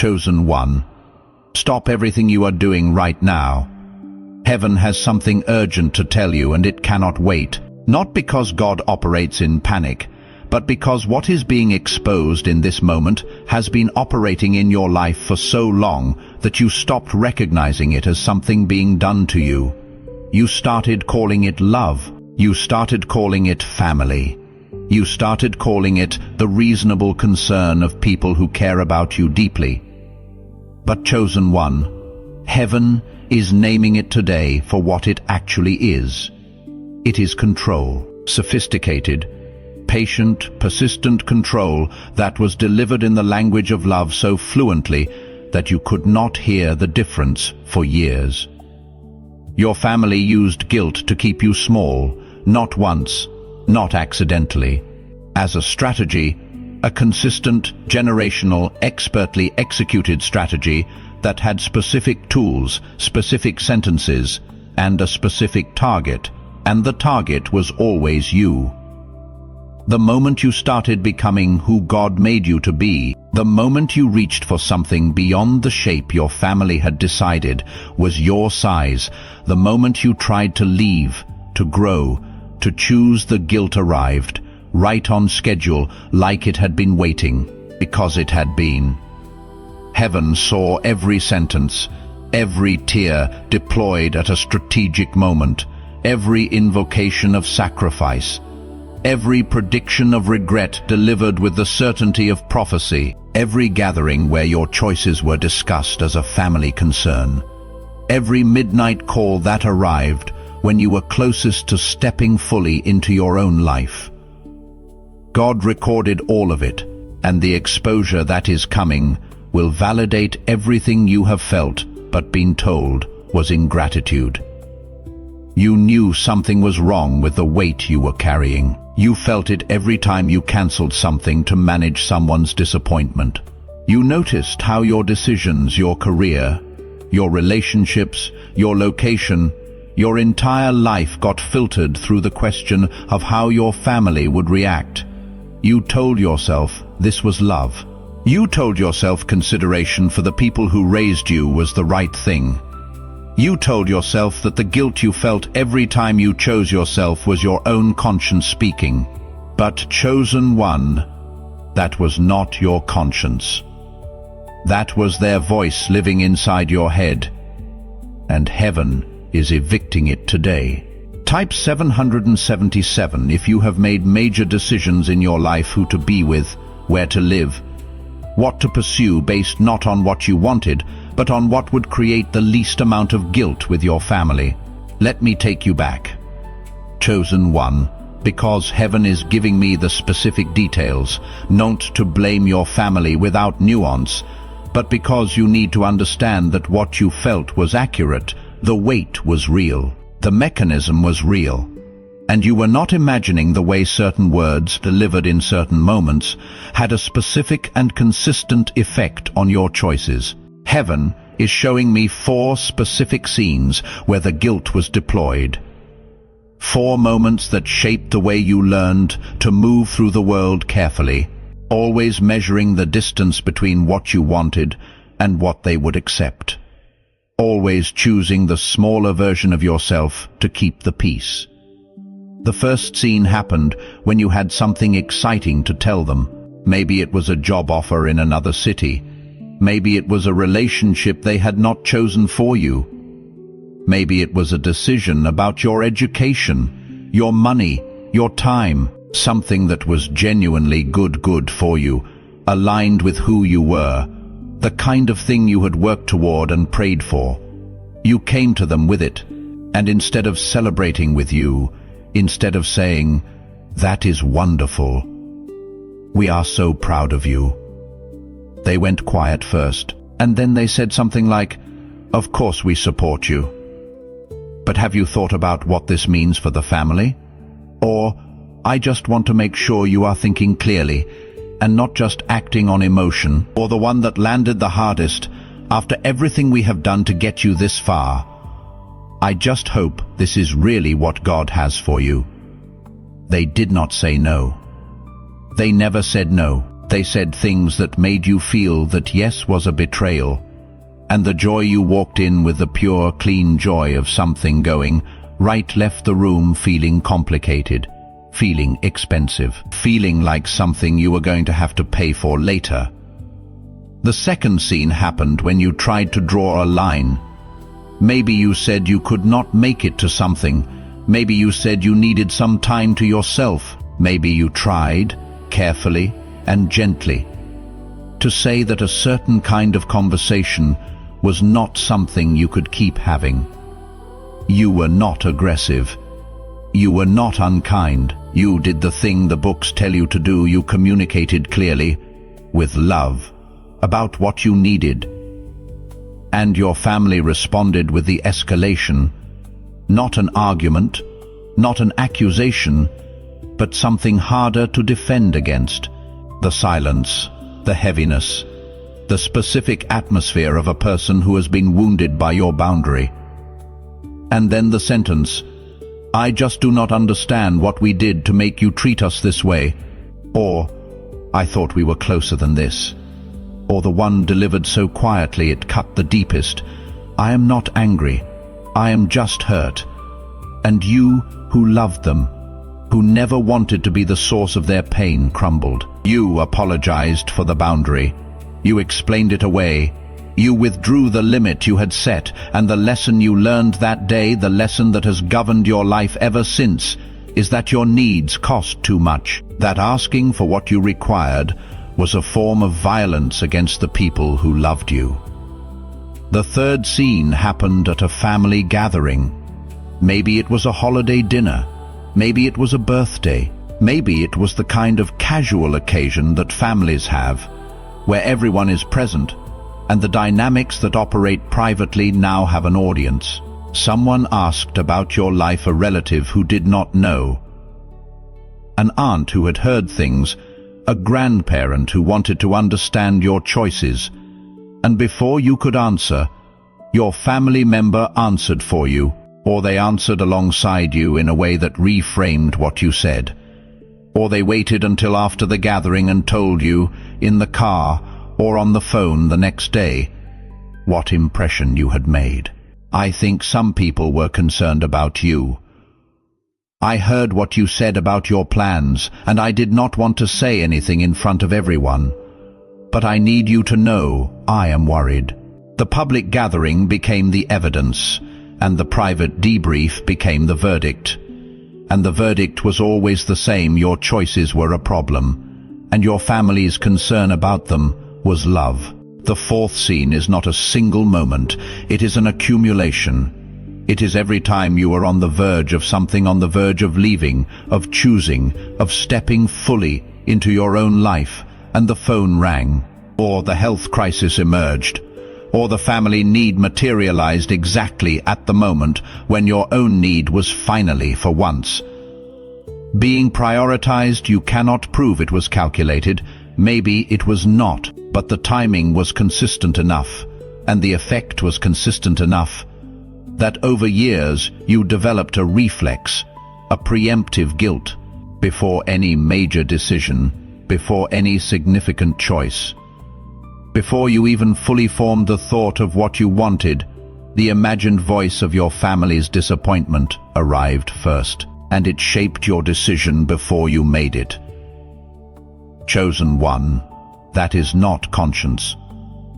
Chosen one, stop everything you are doing right now. Heaven has something urgent to tell you, and it cannot wait. Not because God operates in panic, but because what is being exposed in this moment has been operating in your life for so long that you stopped recognizing it as something being done to you. You started calling it love. You started calling it family. You started calling it the reasonable concern of people who care about you deeply. But chosen one, heaven is naming it today for what it actually is. It is control, sophisticated, patient, persistent control that was delivered in the language of love so fluently that you could not hear the difference for years. Your family used guilt to keep you small, not once, not accidentally. As a strategy, a consistent, generational, expertly executed strategy that had specific tools, specific sentences, and a specific target, and the target was always you. The moment you started becoming who God made you to be, the moment you reached for something beyond the shape your family had decided was your size, the moment you tried to leave, to grow, to choose, the guilt arrived, right on schedule, like it had been waiting, because it had been. Heaven saw every sentence, every tear deployed at a strategic moment, every invocation of sacrifice, every prediction of regret delivered with the certainty of prophecy, every gathering where your choices were discussed as a family concern, every midnight call that arrived when you were closest to stepping fully into your own life. God recorded all of it, and the exposure that is coming will validate everything you have felt but been told was ingratitude. You knew something was wrong with the weight you were carrying. You felt it every time you cancelled something to manage someone's disappointment. You noticed how your decisions, your career, your relationships, your location, your entire life got filtered through the question of how your family would react. You told yourself this was love. You told yourself consideration for the people who raised you was the right thing. You told yourself that the guilt you felt every time you chose yourself was your own conscience speaking. But chosen one, that was not your conscience. That was their voice living inside your head. And heaven is evicting it today. Type 777 if you have made major decisions in your life: who to be with, where to live, what to pursue, based not on what you wanted, but on what would create the least amount of guilt with your family. Let me take you back. Chosen one, because heaven is giving me the specific details, not to blame your family without nuance, but because you need to understand that what you felt was accurate, the weight was real, the mechanism was real. And you were not imagining the way certain words delivered in certain moments had a specific and consistent effect on your choices. Heaven is showing me 4 specific scenes where the guilt was deployed. 4 moments that shaped the way you learned to move through the world carefully, always measuring the distance between what you wanted and what they would accept. Always choosing the smaller version of yourself to keep the peace. The first scene happened when you had something exciting to tell them. Maybe it was a job offer in another city. Maybe it was a relationship they had not chosen for you. Maybe it was a decision about your education, your money, your time, something that was genuinely good for you, aligned with who you were, the kind of thing you had worked toward and prayed for. You came to them with it, and instead of celebrating with you, instead of saying, "That is wonderful. We are so proud of you," they went quiet first, and then they said something like, "Of course we support you. But have you thought about what this means for the family?" Or, "I just want to make sure you are thinking clearly and not just acting on emotion." Or the one that landed the hardest: "After everything we have done to get you this far, I just hope this is really what God has for you." They did not say no. They never said no. They said things that made you feel that yes was a betrayal, and the joy you walked in with, the pure, clean joy of something going right, left the room feeling complicated, feeling expensive, feeling like something you were going to have to pay for later. The second scene happened when you tried to draw a line. Maybe you said you could not make it to something. Maybe you said you needed some time to yourself. Maybe you tried, carefully and gently, to say that a certain kind of conversation was not something you could keep having. You were not aggressive. You were not unkind. You did the thing the books tell you to do. You communicated clearly, with love, about what you needed. And your family responded with the escalation. Not an argument, not an accusation, but something harder to defend against. The silence, the heaviness, the specific atmosphere of a person who has been wounded by your boundary. And then the sentence, "I just do not understand what we did to make you treat us this way," or "I thought we were closer than this," or the one delivered so quietly it cut the deepest, "I am not angry, I am just hurt." And you, who loved them, who never wanted to be the source of their pain, crumbled. You apologized for the boundary. You explained it away. You withdrew the limit you had set, and the lesson you learned that day, the lesson that has governed your life ever since, is that your needs cost too much, that asking for what you required was a form of violence against the people who loved you. The third scene happened at a family gathering. Maybe it was a holiday dinner. Maybe it was a birthday. Maybe it was the kind of casual occasion that families have, where everyone is present, and the dynamics that operate privately now have an audience. Someone asked about your life, a relative who did not know, an aunt who had heard things, a grandparent who wanted to understand your choices, and before you could answer, your family member answered for you, or they answered alongside you in a way that reframed what you said, or they waited until after the gathering and told you, in the car or on the phone the next day, what impression you had made. I think some people were concerned about you. I heard what you said about your plans, and I did not want to say anything in front of everyone. But I need you to know I am worried. The public gathering became the evidence, and the private debrief became the verdict. And the verdict was always the same: your choices were a problem, and your family's concern about them was love. The fourth scene is not a single moment, it is an accumulation. It is every time you are on the verge of something, on the verge of leaving, of choosing, of stepping fully into your own life, and the phone rang, or the health crisis emerged, or the family need materialized exactly at the moment when your own need was finally, for once, being prioritized. You cannot prove it was calculated. Maybe it was not, but the timing was consistent enough, and the effect was consistent enough, that over years you developed a reflex, a preemptive guilt, before any major decision, before any significant choice. Before you even fully formed the thought of what you wanted, the imagined voice of your family's disappointment arrived first, and it shaped your decision before you made it. Chosen one, that is not conscience.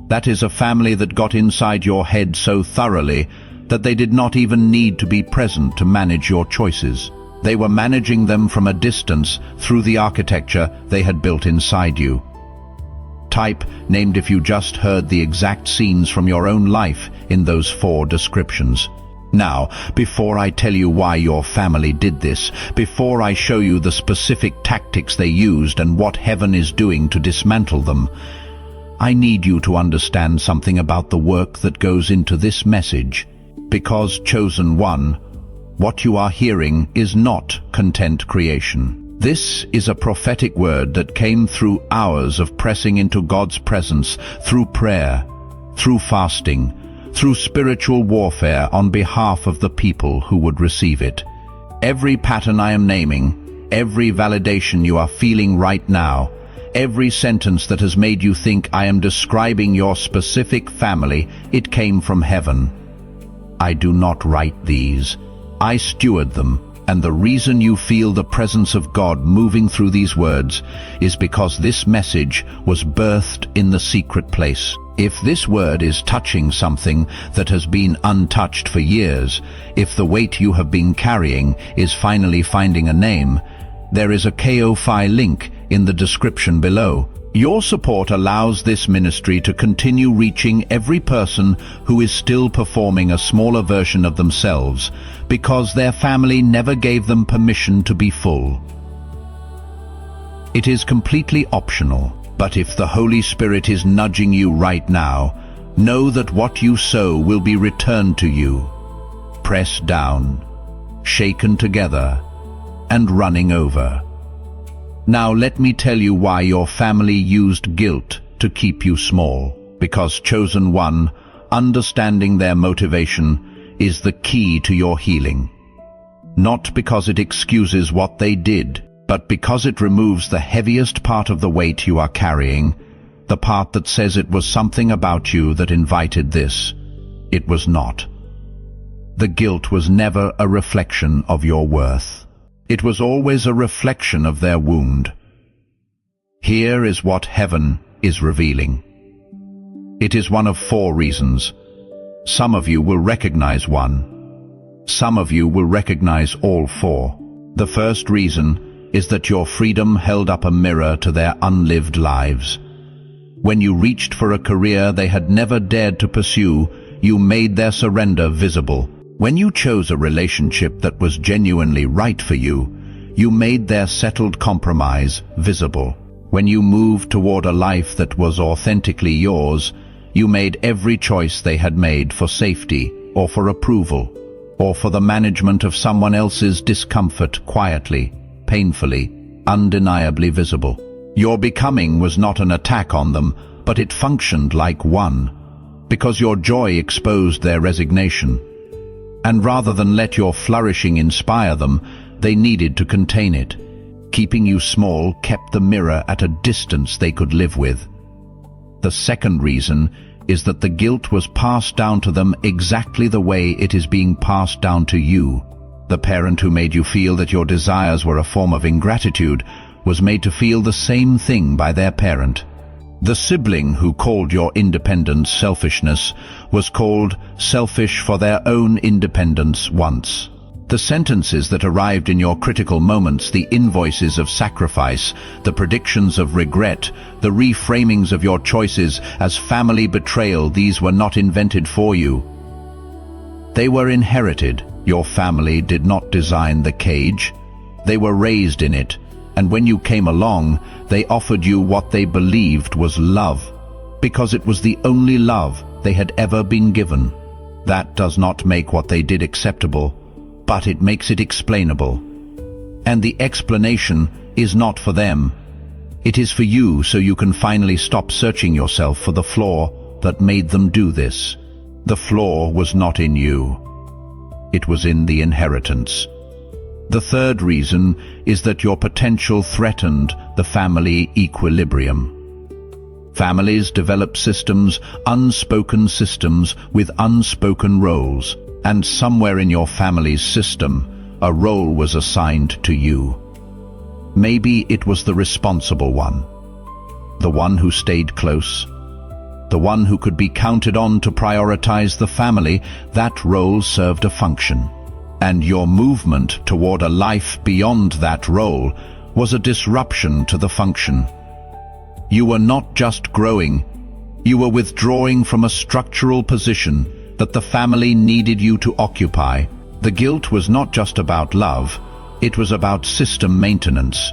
That is a family that got inside your head so thoroughly that they did not even need to be present to manage your choices. They were managing them from a distance through the architecture they had built inside you. Type named if you just heard the exact scenes from your own life in those 4 descriptions. Now, before I tell you why your family did this, before I show you the specific tactics they used and what heaven is doing to dismantle them, I need you to understand something about the work that goes into this message. Because, chosen one, what you are hearing is not content creation. This is a prophetic word that came through hours of pressing into God's presence, through prayer, through fasting, through spiritual warfare on behalf of the people who would receive it. Every pattern I am naming, every validation you are feeling right now, Every sentence that has made you think I am describing your specific family, it came from heaven. I do not write these. I steward them. And the reason you feel the presence of God moving through these words is because this message was birthed in the secret place. If this word is touching something that has been untouched for years, if the weight you have been carrying is finally finding a name, there is a Ko-Fi link in the description below. Your support allows this ministry to continue reaching every person who is still performing a smaller version of themselves because their family never gave them permission to be full. It is completely optional, but if the Holy Spirit is nudging you right now, know that what you sow will be returned to you, pressed down, shaken together, and running over. Now let me tell you why your family used guilt to keep you small. Because chosen one, understanding their motivation, is the key to your healing. Not because it excuses what they did, but because it removes the heaviest part of the weight you are carrying, the part that says it was something about you that invited this. It was not. The guilt was never a reflection of your worth. It was always a reflection of their wound. Here is what heaven is revealing. It is one of 4 reasons. Some of you will recognize one. Some of you will recognize all 4. The first reason is that your freedom held up a mirror to their unlived lives. When you reached for a career they had never dared to pursue, you made their surrender visible. When you chose a relationship that was genuinely right for you, you made their settled compromise visible. When you moved toward a life that was authentically yours, you made every choice they had made for safety, or for approval, or for the management of someone else's discomfort quietly, painfully, undeniably visible. Your becoming was not an attack on them, but it functioned like one, because your joy exposed their resignation. And rather than let your flourishing inspire them, they needed to contain it. Keeping you small kept the mirror at a distance they could live with. The second reason is that the guilt was passed down to them exactly the way it is being passed down to you. The parent who made you feel that your desires were a form of ingratitude was made to feel the same thing by their parent. The sibling who called your independence selfishness was called selfish for their own independence once. The sentences that arrived in your critical moments, the invoices of sacrifice, the predictions of regret, the reframings of your choices as family betrayal, these were not invented for you. They were inherited. Your family did not design the cage. They were raised in it. And when you came along, they offered you what they believed was love, because it was the only love they had ever been given. That does not make what they did acceptable, but it makes it explainable. And the explanation is not for them. It is for you, so you can finally stop searching yourself for the flaw that made them do this. The flaw was not in you. It was in the inheritance. The third reason is that your potential threatened the family equilibrium. Families develop systems, unspoken systems with unspoken roles, and somewhere in your family's system, a role was assigned to you. Maybe it was the responsible one, the one who stayed close, the one who could be counted on to prioritize the family. That role served a function. And your movement toward a life beyond that role was a disruption to the function. You were not just growing, you were withdrawing from a structural position that the family needed you to occupy. The guilt was not just about love, it was about system maintenance.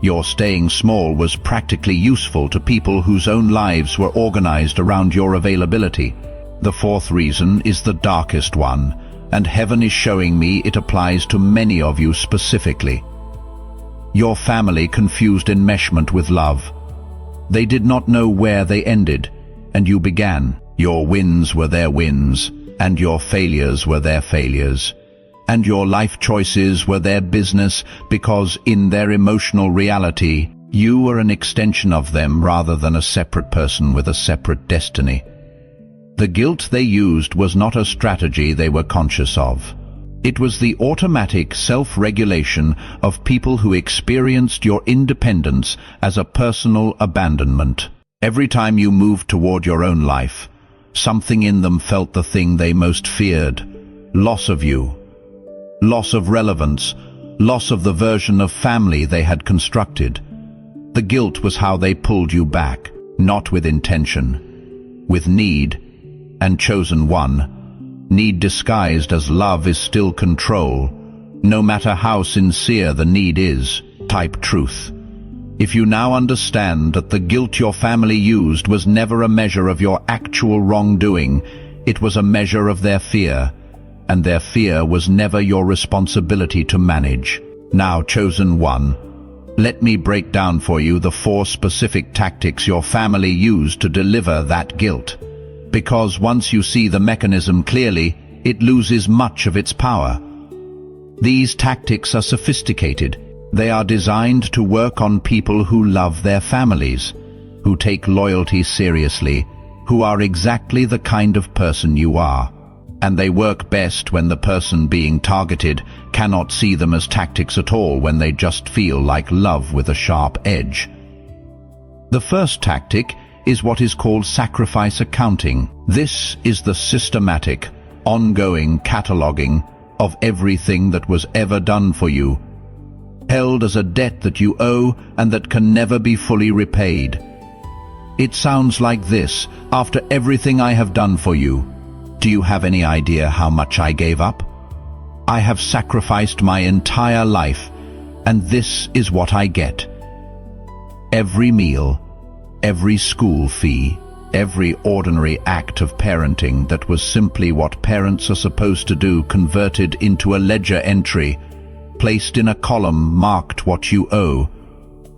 Your staying small was practically useful to people whose own lives were organized around your availability. The fourth reason is the darkest one, and heaven is showing me it applies to many of you specifically. Your family confused enmeshment with love. They did not know where they ended, and you began. Your wins were their wins, and your failures were their failures, and your life choices were their business, because in their emotional reality, You were an extension of them rather than a separate person with a separate destiny. The guilt they used was not a strategy they were conscious of. It was the automatic self-regulation of people who experienced your independence as a personal abandonment. Every time you moved toward your own life, something in them felt the thing they most feared: loss of you, loss of relevance, loss of the version of family they had constructed. The guilt was how they pulled you back, not with intention, with need, and chosen one. Need disguised as love is still control, no matter how sincere the need is. Type truth. If you now understand that the guilt your family used was never a measure of your actual wrongdoing, it was a measure of their fear, and their fear was never your responsibility to manage. Now, chosen one, let me break down for you the 4 specific tactics your family used to deliver that guilt. Because once you see the mechanism clearly, it loses much of its power. These tactics are sophisticated. They are designed to work on people who love their families, who take loyalty seriously, who are exactly the kind of person you are. And they work best when the person being targeted cannot see them as tactics at all, when they just feel like love with a sharp edge. The first tactic is what is called sacrifice accounting. This is the systematic, ongoing cataloging of everything that was ever done for you, held as a debt that you owe and that can never be fully repaid. It sounds like this: after everything I have done for you, do you have any idea how much I gave up? I have sacrificed my entire life, and this is what I get. Every meal, every school fee, every ordinary act of parenting that was simply what parents are supposed to do, converted into a ledger entry, placed in a column marked what you owe,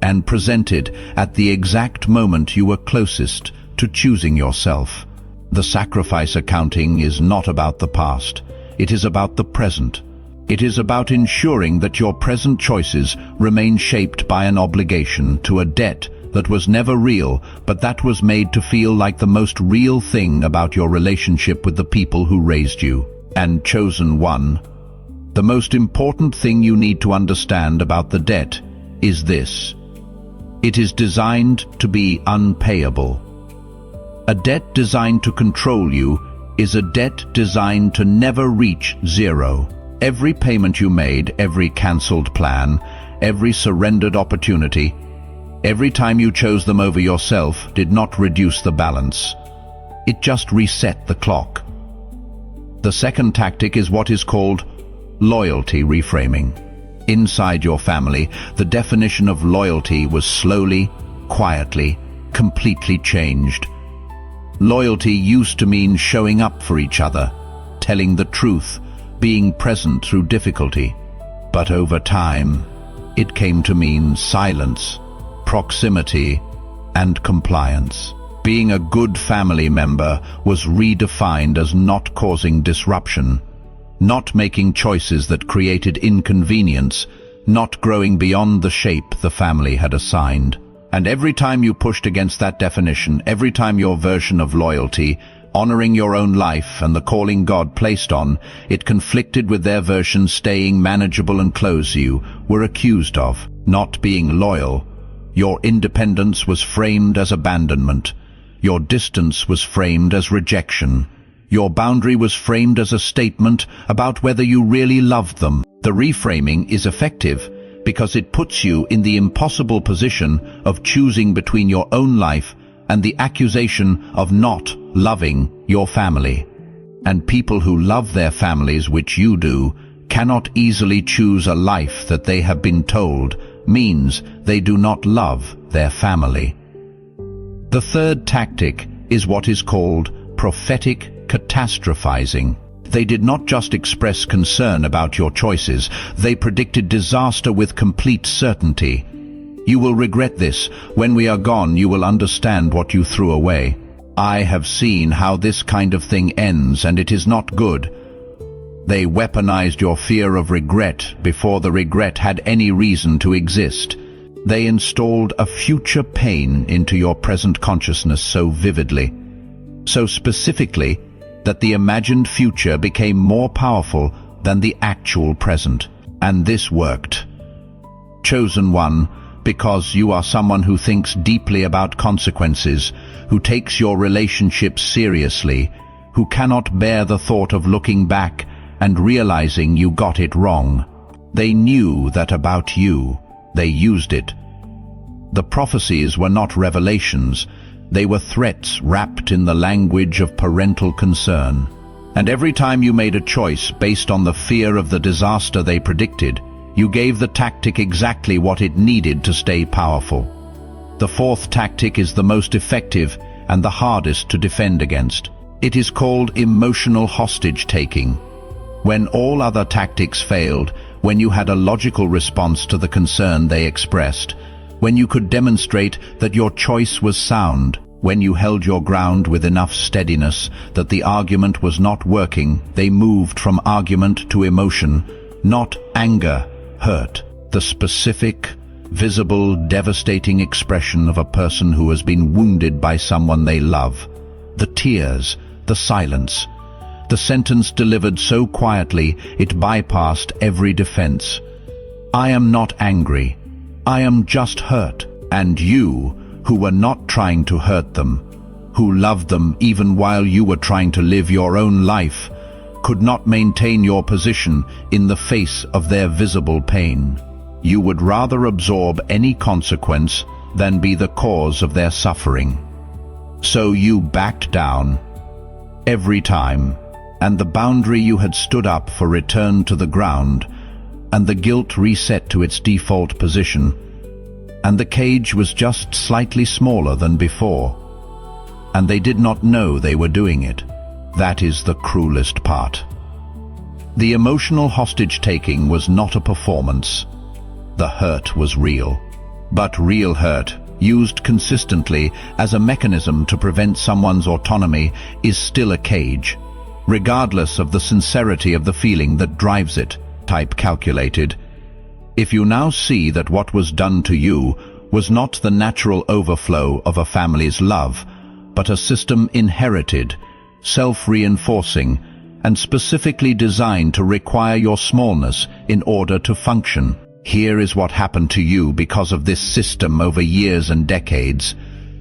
and presented at the exact moment you were closest to choosing yourself. The sacrifice accounting is not about the past. It is about the present. It is about ensuring that your present choices remain shaped by an obligation to a debt that was never real, but that was made to feel like the most real thing about your relationship with the people who raised you. And chosen one, the most important thing you need to understand about the debt is this: it is designed to be unpayable. A debt designed to control you is a debt designed to never reach zero. Every payment you made, every cancelled plan, every surrendered opportunity, every time you chose them over yourself did not reduce the balance. It just reset the clock. The second tactic is what is called loyalty reframing. Inside your family, the definition of loyalty was slowly, quietly, completely changed. Loyalty used to mean showing up for each other, telling the truth, being present through difficulty. But over time, it came to mean silence, proximity, and compliance. Being a good family member was redefined as not causing disruption, not making choices that created inconvenience, not growing beyond the shape the family had assigned. And every time you pushed against that definition, every time your version of loyalty, honoring your own life and the calling God placed on it, conflicted with their version, staying manageable and close, you were accused of not being loyal. Your independence was framed as abandonment. Your distance was framed as rejection. Your boundary was framed as a statement about whether you really loved them. The reframing is effective because it puts you in the impossible position of choosing between your own life and the accusation of not loving your family. And people who love their families, which you do, cannot easily choose a life that they have been told means they do not love their family. The third tactic is what is called prophetic catastrophizing. They did not just express concern about your choices, they predicted disaster with complete certainty. You will regret this. When we are gone, you will understand what you threw away. I have seen how this kind of thing ends, and it is not good. They weaponized your fear of regret before the regret had any reason to exist. They installed a future pain into your present consciousness so vividly, so specifically, that the imagined future became more powerful than the actual present. And this worked. Chosen one, because you are someone who thinks deeply about consequences, who takes your relationships seriously, who cannot bear the thought of looking back and realizing you got it wrong. They knew that about you. They used it. The prophecies were not revelations. They were threats wrapped in the language of parental concern. And every time you made a choice based on the fear of the disaster they predicted, you gave the tactic exactly what it needed to stay powerful. The fourth tactic is the most effective and the hardest to defend against. It is called emotional hostage-taking. When all other tactics failed, when you had a logical response to the concern they expressed, when you could demonstrate that your choice was sound, when you held your ground with enough steadiness that the argument was not working, they moved from argument to emotion, not anger, hurt, the specific, visible, devastating expression of a person who has been wounded by someone they love. The tears, the silence, the sentence delivered so quietly it bypassed every defense. I am not angry. I am just hurt. And you, who were not trying to hurt them, who loved them even while you were trying to live your own life, could not maintain your position in the face of their visible pain. You would rather absorb any consequence than be the cause of their suffering. So you backed down every time, and the boundary you had stood up for returned to the ground, and the guilt reset to its default position, and the cage was just slightly smaller than before. And they did not know they were doing it. That is the cruelest part. The emotional hostage-taking was not a performance. The hurt was real. But real hurt, used consistently as a mechanism to prevent someone's autonomy, is still a cage, regardless of the sincerity of the feeling that drives it. Type calculated. If you now see that what was done to you was not the natural overflow of a family's love, but a system inherited, self-reinforcing, and specifically designed to require your smallness in order to function. Here is what happened to you because of this system over years and decades.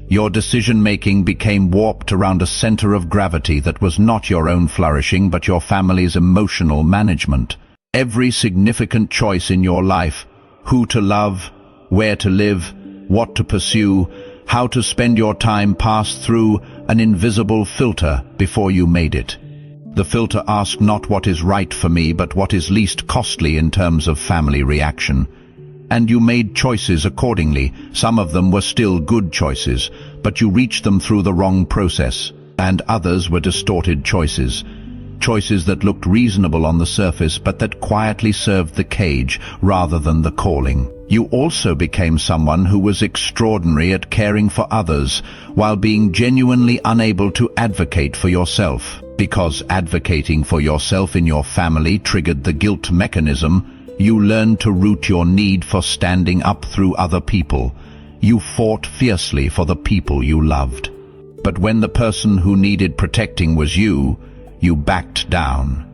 Your decision-making became warped around a center of gravity that was not your own flourishing but your family's emotional management. Every significant choice in your life, who to love, where to live, what to pursue, how to spend your time, passed through an invisible filter before you made it. The filter asked not what is right for me, but what is least costly in terms of family reaction. And you made choices accordingly. Some of them were still good choices, but you reached them through the wrong process. And others were distorted choices. Choices that looked reasonable on the surface, but that quietly served the cage rather than the calling. You also became someone who was extraordinary at caring for others, while being genuinely unable to advocate for yourself. Because advocating for yourself in your family triggered the guilt mechanism, you learned to root your need for standing up through other people. You fought fiercely for the people you loved. But when the person who needed protecting was you backed down.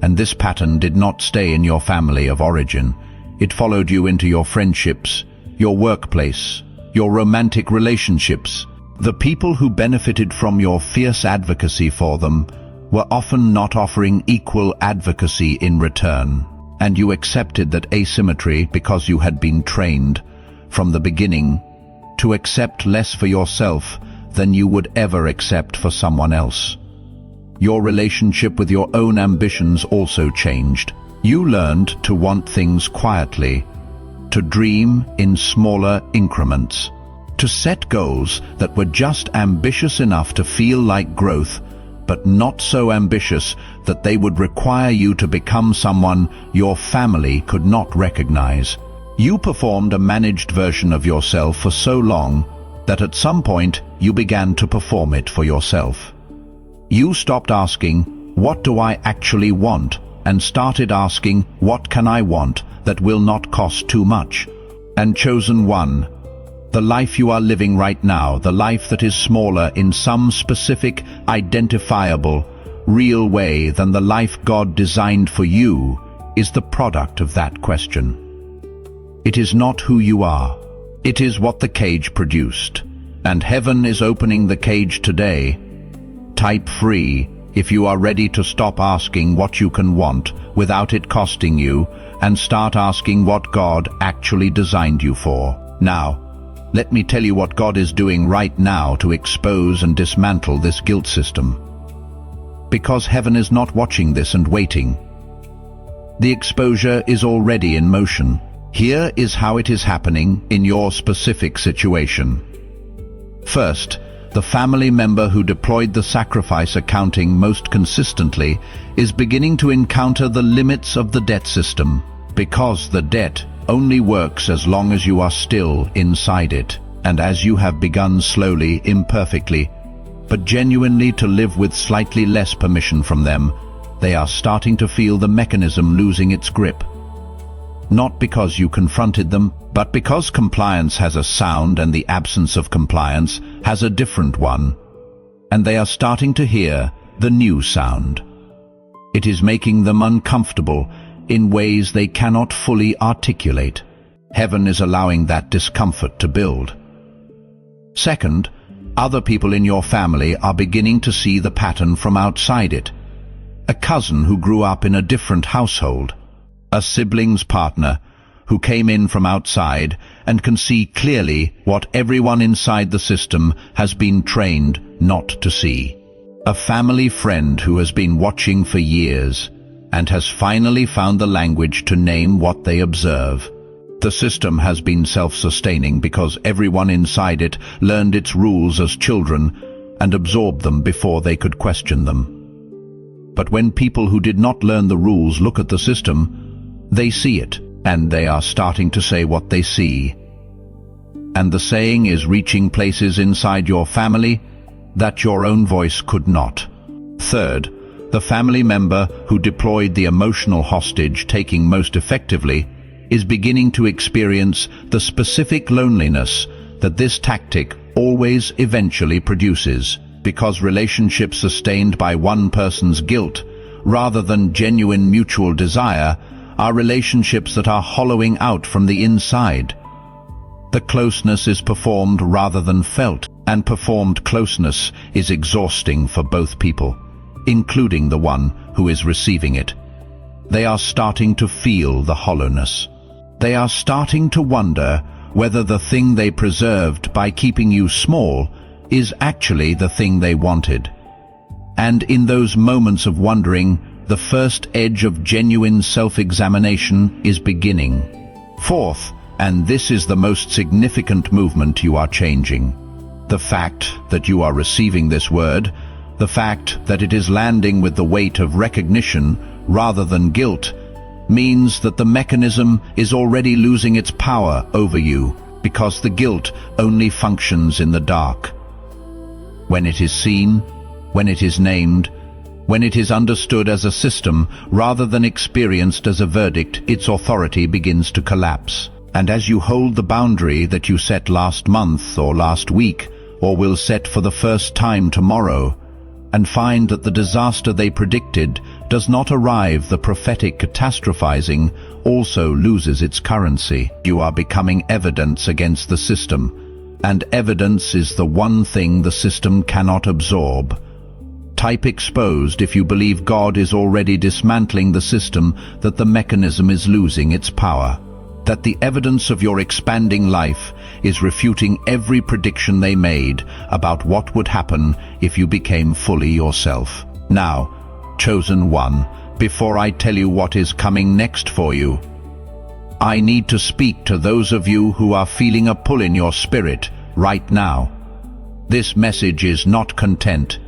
And this pattern did not stay in your family of origin. It followed you into your friendships, your workplace, your romantic relationships. The people who benefited from your fierce advocacy for them were often not offering equal advocacy in return. And you accepted that asymmetry because you had been trained from the beginning to accept less for yourself than you would ever accept for someone else. Your relationship with your own ambitions also changed. You learned to want things quietly, to dream in smaller increments, to set goals that were just ambitious enough to feel like growth, but not so ambitious that they would require you to become someone your family could not recognize. You performed a managed version of yourself for so long that at some point you began to perform it for yourself. You stopped asking, "What do I actually want?" and started asking, "What can I want that will not cost too much?" And chosen one, the life you are living right now, the life that is smaller in some specific, identifiable, real way than the life God designed for you, is the product of that question. It is not who you are. It is what the cage produced. And heaven is opening the cage today. Type free if you are ready to stop asking what you can want without it costing you, and start asking what God actually designed you for. Now, let me tell you what God is doing right now to expose and dismantle this guilt system. Because heaven is not watching this and waiting. The exposure is already in motion. Here is how it is happening in your specific situation. First, the family member who deployed the sacrifice accounting most consistently is beginning to encounter the limits of the debt system, because the debt only works as long as you are still inside it, and as you have begun slowly, imperfectly, but genuinely to live with slightly less permission from them, they are starting to feel the mechanism losing its grip. Not because you confronted them, but because compliance has a sound and the absence of compliance has a different one, and they are starting to hear the new sound. It is making them uncomfortable in ways they cannot fully articulate. Heaven is allowing that discomfort to build. Second, other people in your family are beginning to see the pattern from outside it. A cousin who grew up in a different household, a sibling's partner who came in from outside and can see clearly what everyone inside the system has been trained not to see. A family friend who has been watching for years and has finally found the language to name what they observe. The system has been self-sustaining because everyone inside it learned its rules as children and absorbed them before they could question them. But when people who did not learn the rules look at the system, they see it, and they are starting to say what they see. And the saying is reaching places inside your family that your own voice could not. Third, the family member who deployed the emotional hostage taking most effectively is beginning to experience the specific loneliness that this tactic always eventually produces, because relationships sustained by one person's guilt, rather than genuine mutual desire, are relationships that are hollowing out from the inside. The closeness is performed rather than felt, and performed closeness is exhausting for both people, including the one who is receiving it. They are starting to feel the hollowness. They are starting to wonder whether the thing they preserved by keeping you small is actually the thing they wanted. And in those moments of wondering, the first edge of genuine self-examination is beginning. Fourth, and this is the most significant movement you are changing, the fact that you are receiving this word, the fact that it is landing with the weight of recognition rather than guilt, means that the mechanism is already losing its power over you, because the guilt only functions in the dark. When it is seen, when it is named, when it is understood as a system rather than experienced as a verdict, its authority begins to collapse. And as you hold the boundary that you set last month or last week, or will set for the first time tomorrow, and find that the disaster they predicted does not arrive, the prophetic catastrophizing also loses its currency. You are becoming evidence against the system, and evidence is the one thing the system cannot absorb. Type exposed if you believe God is already dismantling the system, that the mechanism is losing its power, that the evidence of your expanding life is refuting every prediction they made about what would happen if you became fully yourself. Now, chosen one, before I tell you what is coming next for you, I need to speak to those of you who are feeling a pull in your spirit right now. This message is not content.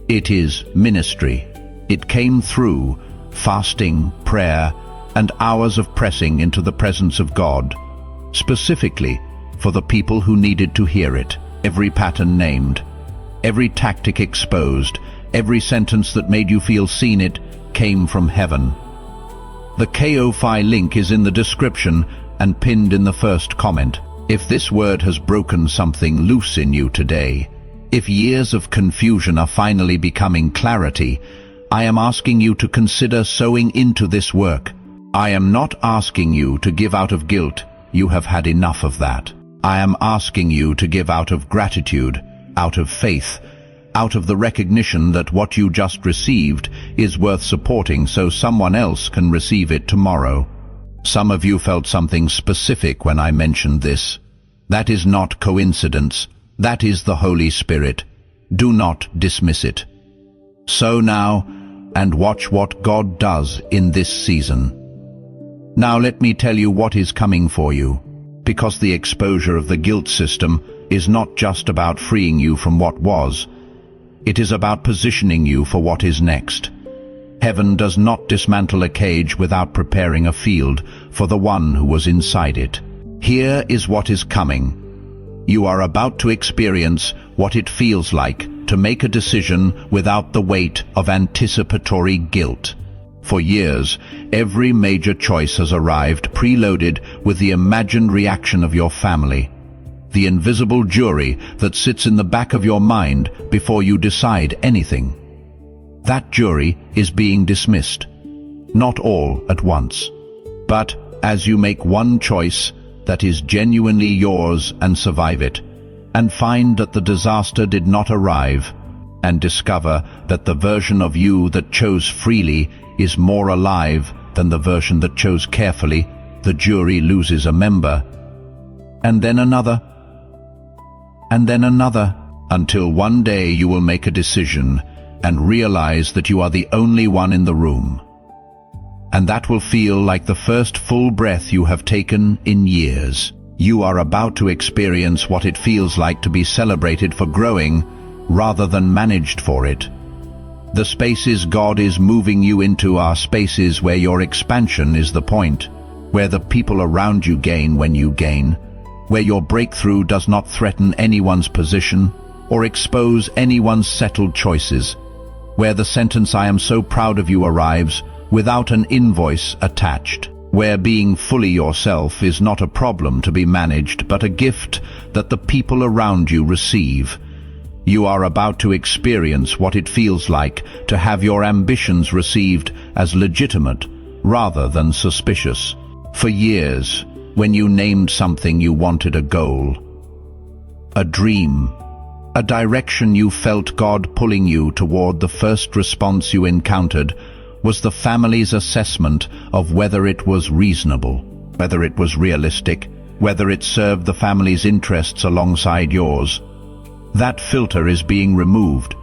It is ministry. It came through fasting, prayer, and hours of pressing into the presence of God, specifically for the people who needed to hear it. Every pattern named, every tactic exposed, every sentence that made you feel seen, it came from heaven. The Ko-Fi link is in the description, and pinned in the first comment. If this word has broken something loose in you today, if years of confusion are finally becoming clarity, I am asking you to consider sowing into this work. I am not asking you to give out of guilt. You have had enough of that. I am asking you to give out of gratitude, out of faith, out of the recognition that what you just received is worth supporting so someone else can receive it tomorrow. Some of you felt something specific when I mentioned this. That is not coincidence. That is the Holy Spirit. Do not dismiss it. Sow now and watch what God does in this season. Now let me tell you what is coming for you, because the exposure of the guilt system is not just about freeing you from what was. It is about positioning you for what is next. Heaven does not dismantle a cage without preparing a field for the one who was inside it. Here is what is coming. You are about to experience what it feels like to make a decision without the weight of anticipatory guilt. For years, every major choice has arrived preloaded with the imagined reaction of your family, the invisible jury that sits in the back of your mind before you decide anything. That jury is being dismissed, not all at once, but as you make one choice that is genuinely yours and survive it, and find that the disaster did not arrive, and discover that the version of you that chose freely is more alive than the version that chose carefully, the jury loses a member, and then another, until one day you will make a decision and realize that you are the only one in the room. And that will feel like the first full breath you have taken in years. You are about to experience what it feels like to be celebrated for growing rather than managed for it. The spaces God is moving you into are spaces where your expansion is the point, where the people around you gain when you gain, where your breakthrough does not threaten anyone's position or expose anyone's settled choices, where the sentence "I am so proud of you" arrives without an invoice attached, where being fully yourself is not a problem to be managed but a gift that the people around you receive. You are about to experience what it feels like to have your ambitions received as legitimate rather than suspicious. For years, when you named something you wanted, a goal, a dream, a direction you felt God pulling you toward, the first response you encountered was the family's assessment of whether it was reasonable, whether it was realistic, whether it served the family's interests alongside yours. That filter is being removed.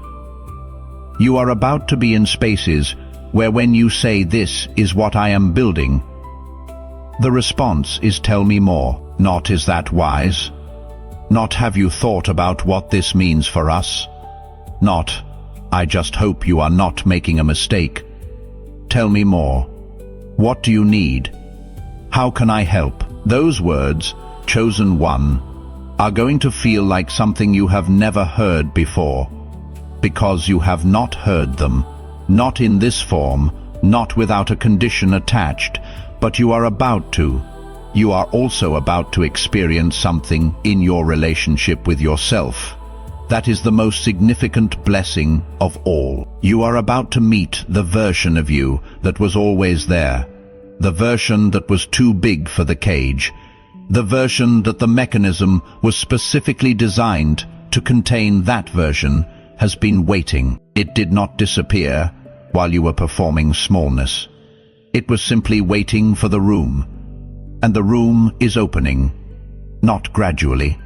You are about to be in spaces where when you say "this is what I am building," the response is "tell me more," not "is that wise?" Not "have you thought about what this means for us?" Not "I just hope you are not making a mistake." Tell me more. What do you need? How can I help? Those words, chosen one, are going to feel like something you have never heard before, because you have not heard them, not in this form, not without a condition attached, but you are about to. You are also about to experience something in your relationship with yourself. That is the most significant blessing of all. You are about to meet the version of you that was always there, the version that was too big for the cage, the version that the mechanism was specifically designed to contain. That version has been waiting. It did not disappear while you were performing smallness. It was simply waiting for the room. And the room is opening, not gradually,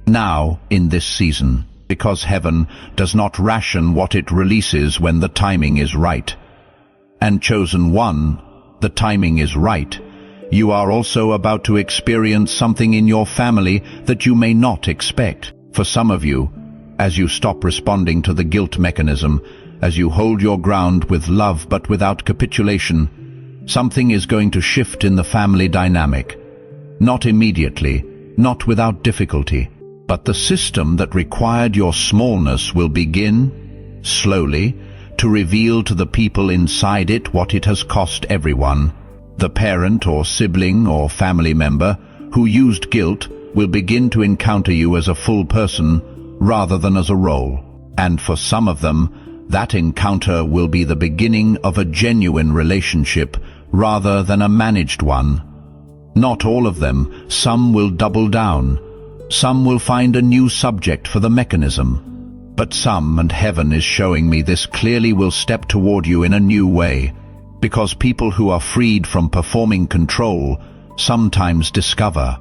now in this season, because heaven does not ration what it releases when the timing is right. And chosen one, the timing is right. You are also about to experience something in your family that you may not expect. For some of you, as you stop responding to the guilt mechanism, as you hold your ground with love but without capitulation, something is going to shift in the family dynamic. Not immediately, not without difficulty, but the system that required your smallness will begin, slowly, to reveal to the people inside it what it has cost everyone. The parent or sibling or family member who used guilt will begin to encounter you as a full person rather than as a role. And for some of them, that encounter will be the beginning of a genuine relationship rather than a managed one. Not all of them. Some will double down. Some will find a new subject for the mechanism. But some, and heaven is showing me this clearly, will step toward you in a new way. Because people who are freed from performing control sometimes discover,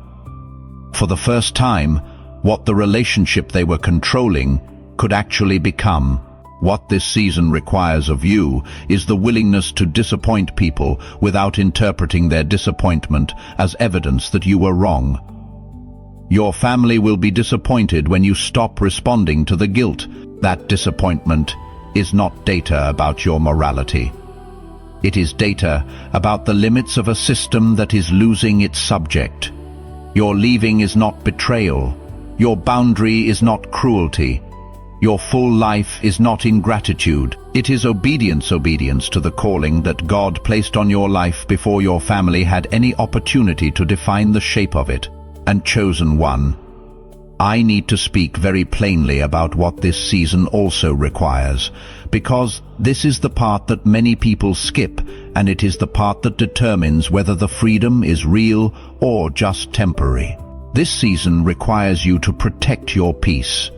for the first time, what the relationship they were controlling could actually become. What this season requires of you is the willingness to disappoint people without interpreting their disappointment as evidence that you were wrong. Your family will be disappointed when you stop responding to the guilt. That disappointment is not data about your morality. It is data about the limits of a system that is losing its subject. Your leaving is not betrayal. Your boundary is not cruelty. Your full life is not ingratitude. It is obedience to the calling that God placed on your life before your family had any opportunity to define the shape of it. And chosen one, I need to speak very plainly about what this season also requires, because this is the part that many people skip, and it is the part that determines whether the freedom is real or just temporary. This season requires you to protect your peace.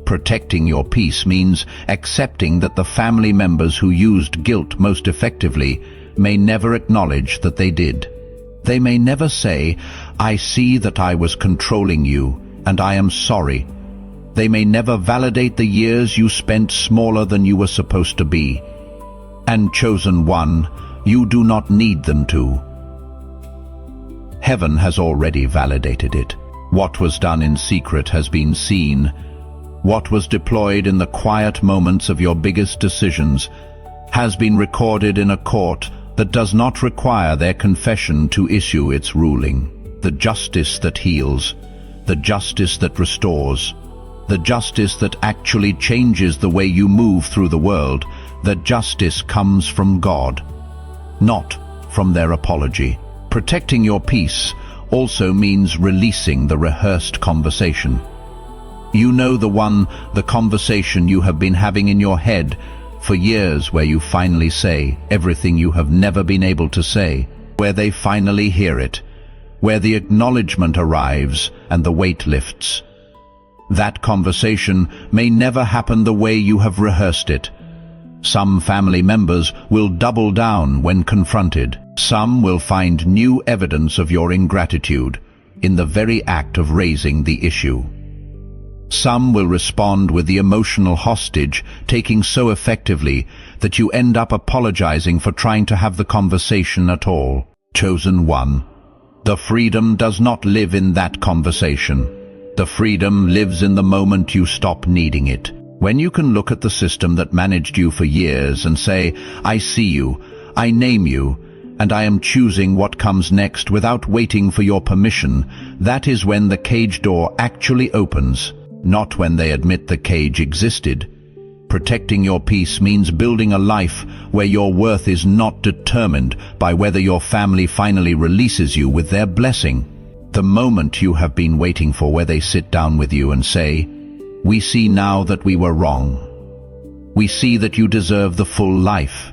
Protecting your peace means accepting that the family members who used guilt most effectively may never acknowledge that they did. They may never say, "I see that I was controlling you, and I am sorry." They may never validate the years you spent smaller than you were supposed to be. And chosen one, you do not need them to. Heaven has already validated it. What was done in secret has been seen. What was deployed in the quiet moments of your biggest decisions has been recorded in a court that does not require their confession to issue its ruling. The justice that heals, the justice that restores, the justice that actually changes the way you move through the world, that justice comes from God, not from their apology. Protecting your peace also means releasing the rehearsed conversation. You know the conversation you have been having in your head for years, where you finally say everything you have never been able to say, where they finally hear it, where the acknowledgement arrives and the weight lifts. That conversation may never happen the way you have rehearsed it. Some family members will double down when confronted. Some will find new evidence of your ingratitude in the very act of raising the issue. Some will respond with the emotional hostage taking so effectively that you end up apologizing for trying to have the conversation at all. Chosen one, the freedom does not live in that conversation. The freedom lives in the moment you stop needing it. When you can look at the system that managed you for years and say, "I see you, I name you, and I am choosing what comes next without waiting for your permission," that is when the cage door actually opens, not when they admit the cage existed. Protecting your peace means building a life where your worth is not determined by whether your family finally releases you with their blessing. The moment you have been waiting for, where they sit down with you and say, "We see now that we were wrong. We see that you deserve the full life.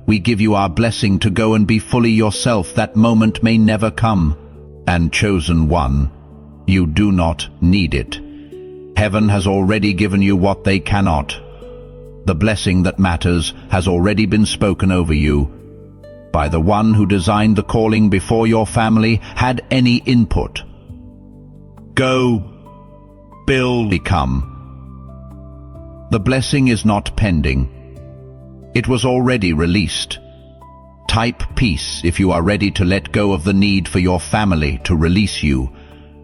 We give you our blessing to go and be fully yourself," that moment may never come. And chosen one, you do not need it. Heaven has already given you what they cannot. The blessing that matters has already been spoken over you by the one who designed the calling before your family had any input. Go, build, become. The blessing is not pending. It was already released. Type peace if you are ready to let go of the need for your family to release you,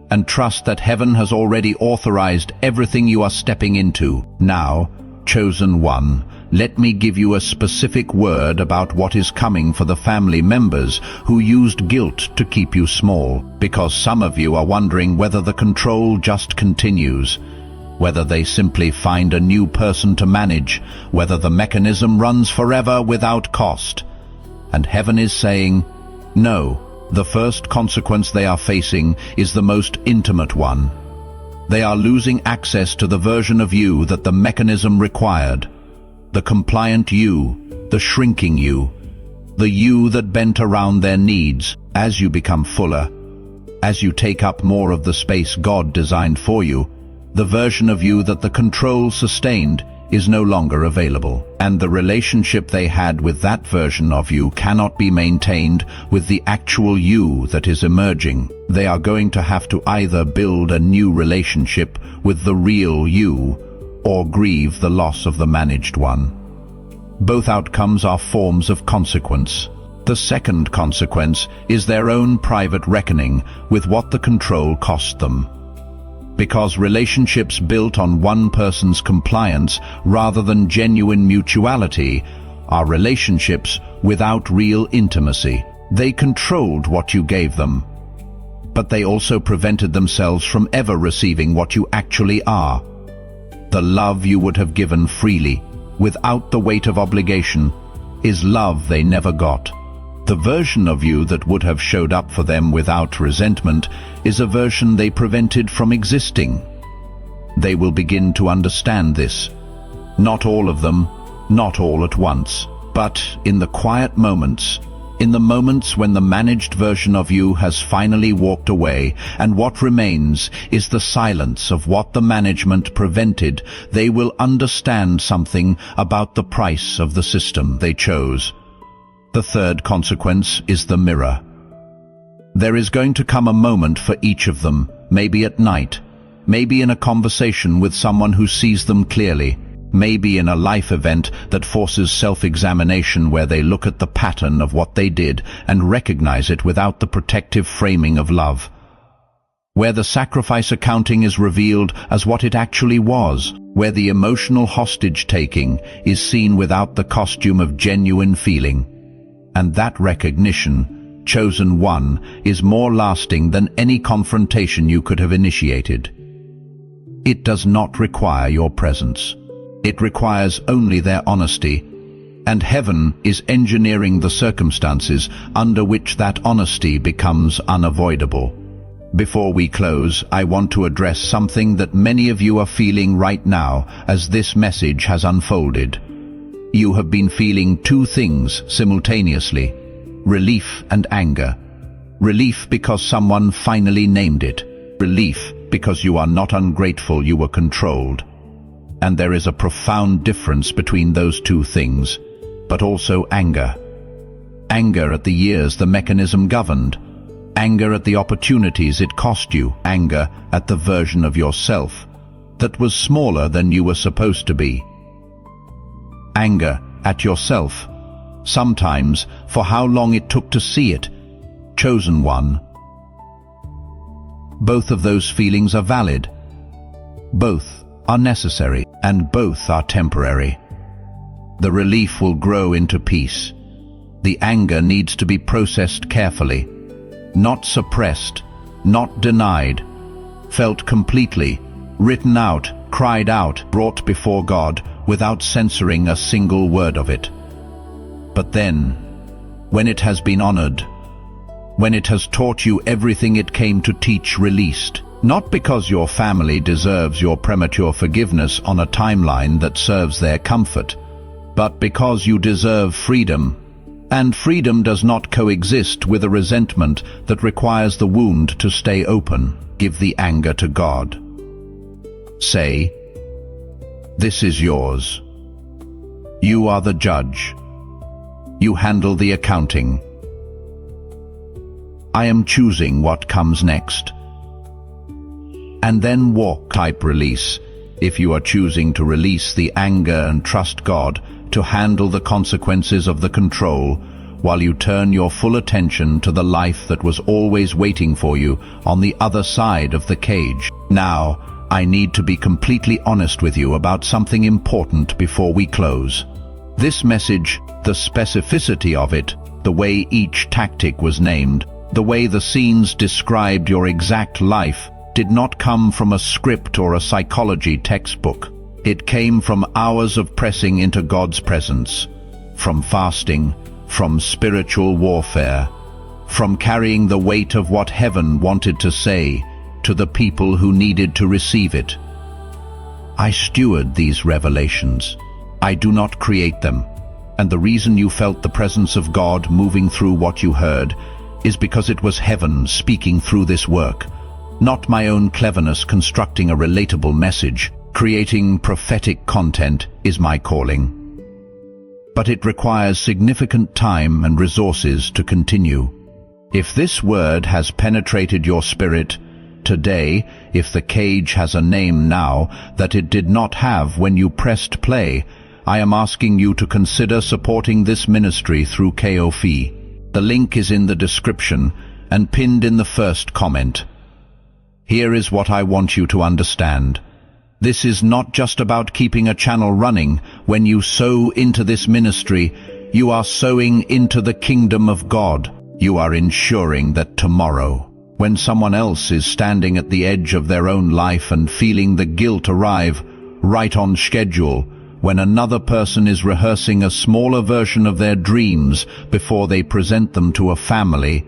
and trust that heaven has already authorized everything you are stepping into. Now, chosen one, let me give you a specific word about what is coming for the family members who used guilt to keep you small, because some of you are wondering whether the control just continues, whether they simply find a new person to manage, whether the mechanism runs forever without cost. And heaven is saying, No, the first consequence they are facing is the most intimate one. They are losing access to the version of you that the mechanism required. The compliant you, the shrinking you, the you that bent around their needs. As you become fuller, as you take up more of the space God designed for you, the version of you that the control sustained is no longer available. And the relationship they had with that version of you cannot be maintained with the actual you that is emerging. They are going to have to either build a new relationship with the real you or grieve the loss of the managed one. Both outcomes are forms of consequence. The second consequence is their own private reckoning with what the control cost them. Because relationships built on one person's compliance rather than genuine mutuality are relationships without real intimacy. They controlled what you gave them, but they also prevented themselves from ever receiving what you actually are. The love you would have given freely, without the weight of obligation, is love they never got. The version of you that would have showed up for them without resentment is a version they prevented from existing. They will begin to understand this. Not all of them, not all at once, but in the quiet moments, in the moments when the managed version of you has finally walked away, and what remains is the silence of what the management prevented, they will understand something about the price of the system they chose. The third consequence is the mirror. There is going to come a moment for each of them, maybe at night, maybe in a conversation with someone who sees them clearly, maybe in a life event that forces self-examination where they look at the pattern of what they did and recognize it without the protective framing of love. Where the sacrifice accounting is revealed as what it actually was, where the emotional hostage-taking is seen without the costume of genuine feeling. And that recognition, chosen one, is more lasting than any confrontation you could have initiated. It does not require your presence. It requires only their honesty, and heaven is engineering the circumstances under which that honesty becomes unavoidable. Before we close, I want to address something that many of you are feeling right now as this message has unfolded. You have been feeling two things simultaneously: relief and anger. Relief because someone finally named it. Relief because you are not ungrateful, you were controlled. And there is a profound difference between those two things, but also anger. Anger at the years the mechanism governed. Anger at the opportunities it cost you. Anger at the version of yourself that was smaller than you were supposed to be. Anger at yourself, sometimes for how long it took to see it, chosen one. Both of those feelings are valid. Both are necessary, and both are temporary. The relief will grow into peace. The anger needs to be processed carefully, not suppressed, not denied, felt completely, written out, cried out, brought before God, without censoring a single word of it. But then, when it has been honored, when it has taught you everything it came to teach, released, not because your family deserves your premature forgiveness on a timeline that serves their comfort, but because you deserve freedom, and freedom does not coexist with a resentment that requires the wound to stay open. Give the anger to God. Say, "This is yours. You are the judge. You handle the accounting. I am choosing what comes next." And then walk. Type release if you are choosing to release the anger and trust God to handle the consequences of the control, while you turn your full attention to the life that was always waiting for you on the other side of the cage. Now, I need to be completely honest with you about something important before we close. This message, the specificity of it, the way each tactic was named, the way the scenes described your exact life, did not come from a script or a psychology textbook. It came from hours of pressing into God's presence, from fasting, from spiritual warfare, from carrying the weight of what heaven wanted to say to the people who needed to receive it. I steward these revelations. I do not create them. And the reason you felt the presence of God moving through what you heard is because it was heaven speaking through this work, not my own cleverness constructing a relatable message. Creating prophetic content is my calling. But it requires significant time and resources to continue. If this word has penetrated your spirit today, if the cage has a name now that it did not have when you pressed play, I am asking you to consider supporting this ministry through Ko-fi. The link is in the description and pinned in the first comment. Here is what I want you to understand. This is not just about keeping a channel running. When you sow into this ministry, you are sowing into the kingdom of God. You are ensuring that tomorrow, when someone else is standing at the edge of their own life and feeling the guilt arrive right on schedule, when another person is rehearsing a smaller version of their dreams before they present them to a family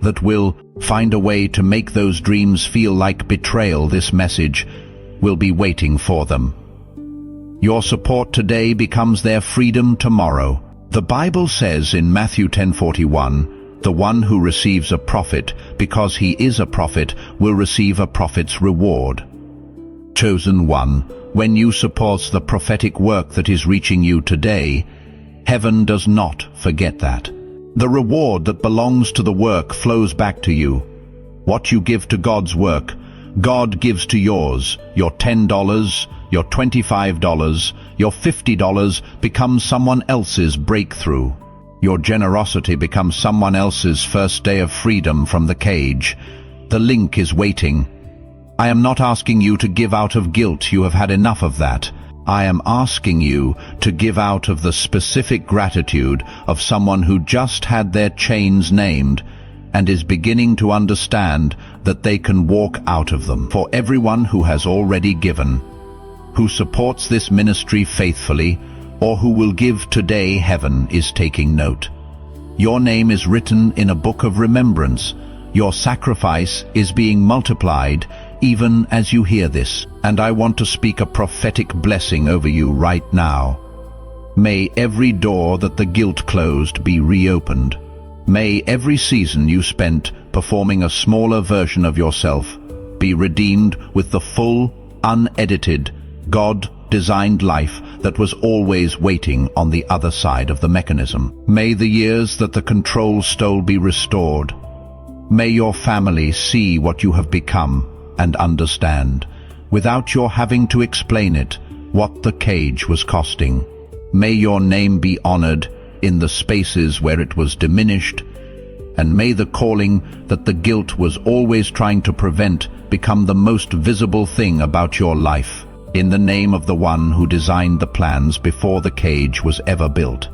that will find a way to make those dreams feel like betrayal, this message will be waiting for them. Your support today becomes their freedom tomorrow. The Bible says in Matthew 10:41, the one who receives a prophet because he is a prophet will receive a prophet's reward. Chosen one, when you support the prophetic work that is reaching you today, heaven does not forget that. The reward that belongs to the work flows back to you. What you give to God's work, God gives to yours. Your $10, your $25, your $50 becomes someone else's breakthrough. Your generosity becomes someone else's first day of freedom from the cage. The link is waiting. I am not asking you to give out of guilt. You have had enough of that. I am asking you to give out of the specific gratitude of someone who just had their chains named and is beginning to understand that they can walk out of them. For everyone who has already given, who supports this ministry faithfully, or who will give today, heaven is taking note. Your name is written in a book of remembrance. Your sacrifice is being multiplied even as you hear this. And I want to speak a prophetic blessing over you right now. May every door that the guilt closed be reopened. May every season you spent performing a smaller version of yourself be redeemed with the full, unedited, God-designed life that was always waiting on the other side of the mechanism. May the years that the control stole be restored. May your family see what you have become and understand, without your having to explain it, what the cage was costing. May your name be honored in the spaces where it was diminished, and may the calling that the guilt was always trying to prevent become the most visible thing about your life, in the name of the one who designed the plans before the cage was ever built.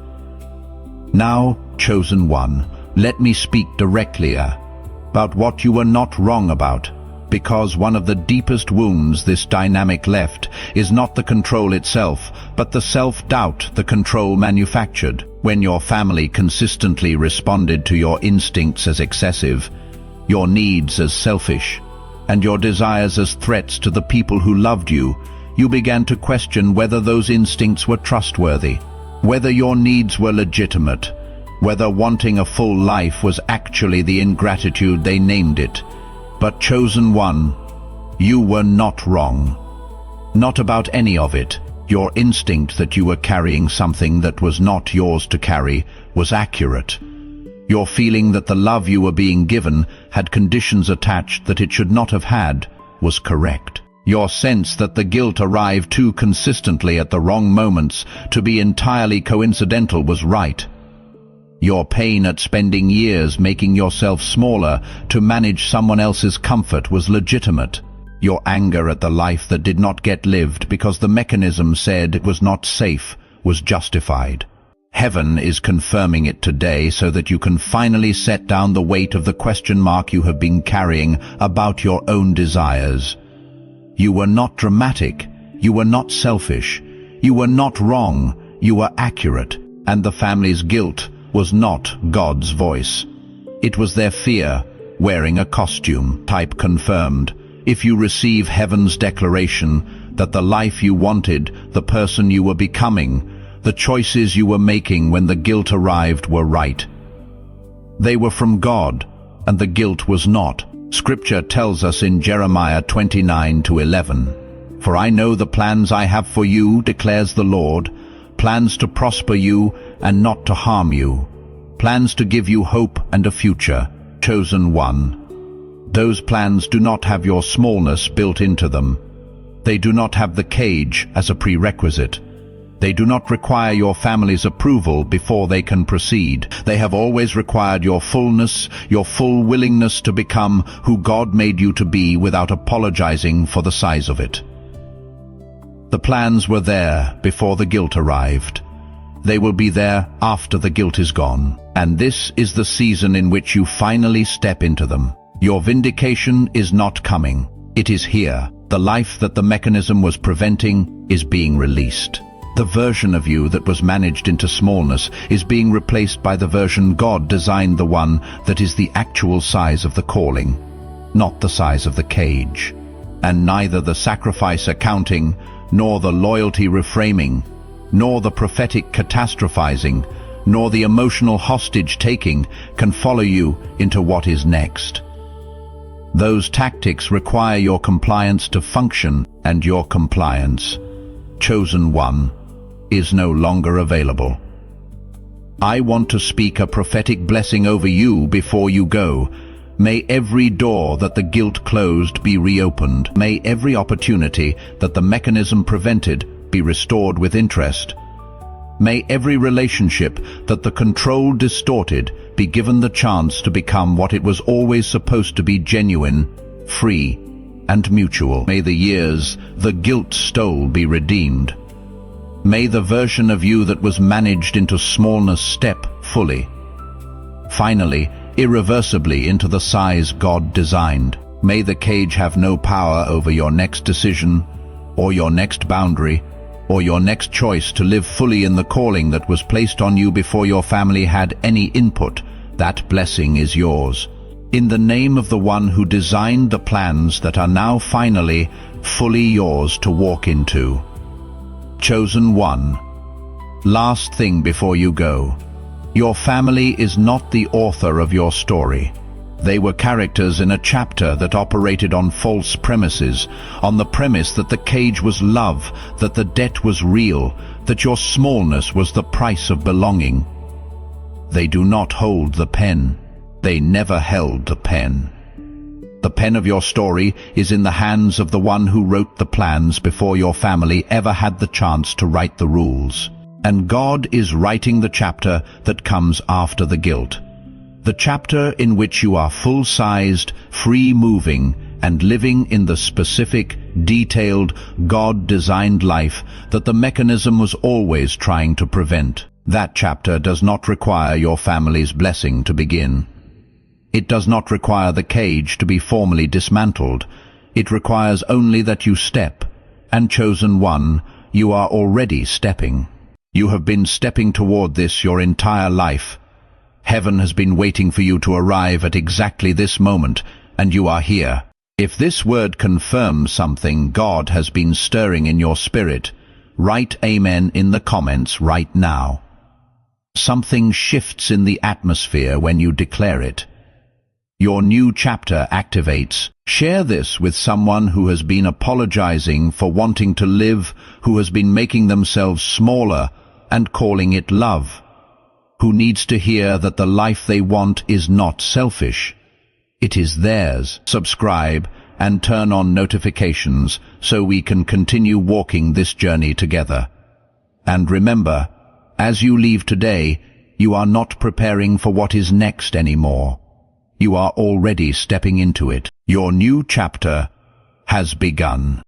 Now, chosen one, let me speak directly about what you were not wrong about, because one of the deepest wounds this dynamic left is not the control itself, but the self-doubt the control manufactured. When your family consistently responded to your instincts as excessive, your needs as selfish, and your desires as threats to the people who loved you, you began to question whether those instincts were trustworthy, whether your needs were legitimate, whether wanting a full life was actually the ingratitude they named it. But chosen one, you were not wrong. Not about any of it. Your instinct that you were carrying something that was not yours to carry was accurate. Your feeling that the love you were being given had conditions attached that it should not have had was correct. Your sense that the guilt arrived too consistently at the wrong moments to be entirely coincidental was right. Your pain at spending years making yourself smaller to manage someone else's comfort was legitimate. Your anger at the life that did not get lived because the mechanism said it was not safe was justified. Heaven is confirming it today so that you can finally set down the weight of the question mark you have been carrying about your own desires. You were not dramatic. You were not selfish. You were not wrong. You were accurate. And the family's guilt was not God's voice. It was their fear, wearing a costume. Type confirmed. If you receive heaven's declaration that the life you wanted, the person you were becoming, the choices you were making when the guilt arrived were right. They were from God, and the guilt was not. Scripture tells us in Jeremiah 29:11, "For I know the plans I have for you, declares the Lord, plans to prosper you and not to harm you, plans to give you hope and a future." Chosen one. Those plans do not have your smallness built into them. They do not have the cage as a prerequisite. They do not require your family's approval before they can proceed. They have always required your fullness, your full willingness to become who God made you to be without apologizing for the size of it. The plans were there before the guilt arrived. They will be there after the guilt is gone. And this is the season in which you finally step into them. Your vindication is not coming. It is here. The life that the mechanism was preventing is being released. The version of you that was managed into smallness is being replaced by the version God designed, the one that is the actual size of the calling, not the size of the cage. And neither the sacrifice accounting, nor the loyalty reframing, nor the prophetic catastrophizing, nor the emotional hostage-taking can follow you into what is next. Those tactics require your compliance to function, and your compliance, chosen one, is no longer available. I want to speak a prophetic blessing over you before you go. May every door that the guilt closed be reopened. May every opportunity that the mechanism prevented be restored with interest. May every relationship that the control distorted be given the chance to become what it was always supposed to be: genuine, free, and mutual. May the years the guilt stole be redeemed. May the version of you that was managed into smallness step fully, finally, irreversibly into the size God designed. May the cage have no power over your next decision, or your next boundary, or your next choice to live fully in the calling that was placed on you before your family had any input. That blessing is yours. In the name of the one who designed the plans that are now finally fully yours to walk into. Chosen one. Last thing before you go. Your family is not the author of your story. They were characters in a chapter that operated on false premises, on the premise that the cage was love, that the debt was real, that your smallness was the price of belonging. They do not hold the pen. They never held the pen. The pen of your story is in the hands of the one who wrote the plans before your family ever had the chance to write the rules. And God is writing the chapter that comes after the guilt. The chapter in which you are full-sized, free-moving, and living in the specific, detailed, God-designed life that the mechanism was always trying to prevent. That chapter does not require your family's blessing to begin. It does not require the cage to be formally dismantled. It requires only that you step, and chosen one, you are already stepping. You have been stepping toward this your entire life. Heaven has been waiting for you to arrive at exactly this moment, and you are here. If this word confirms something God has been stirring in your spirit, write Amen in the comments right now. Something shifts in the atmosphere when you declare it. Your new chapter activates. Share this with someone who has been apologizing for wanting to live, who has been making themselves smaller and calling it love, who needs to hear that the life they want is not selfish. It is theirs. Subscribe and turn on notifications so we can continue walking this journey together. And remember, as you leave today, you are not preparing for what is next anymore. You are already stepping into it. Your new chapter has begun.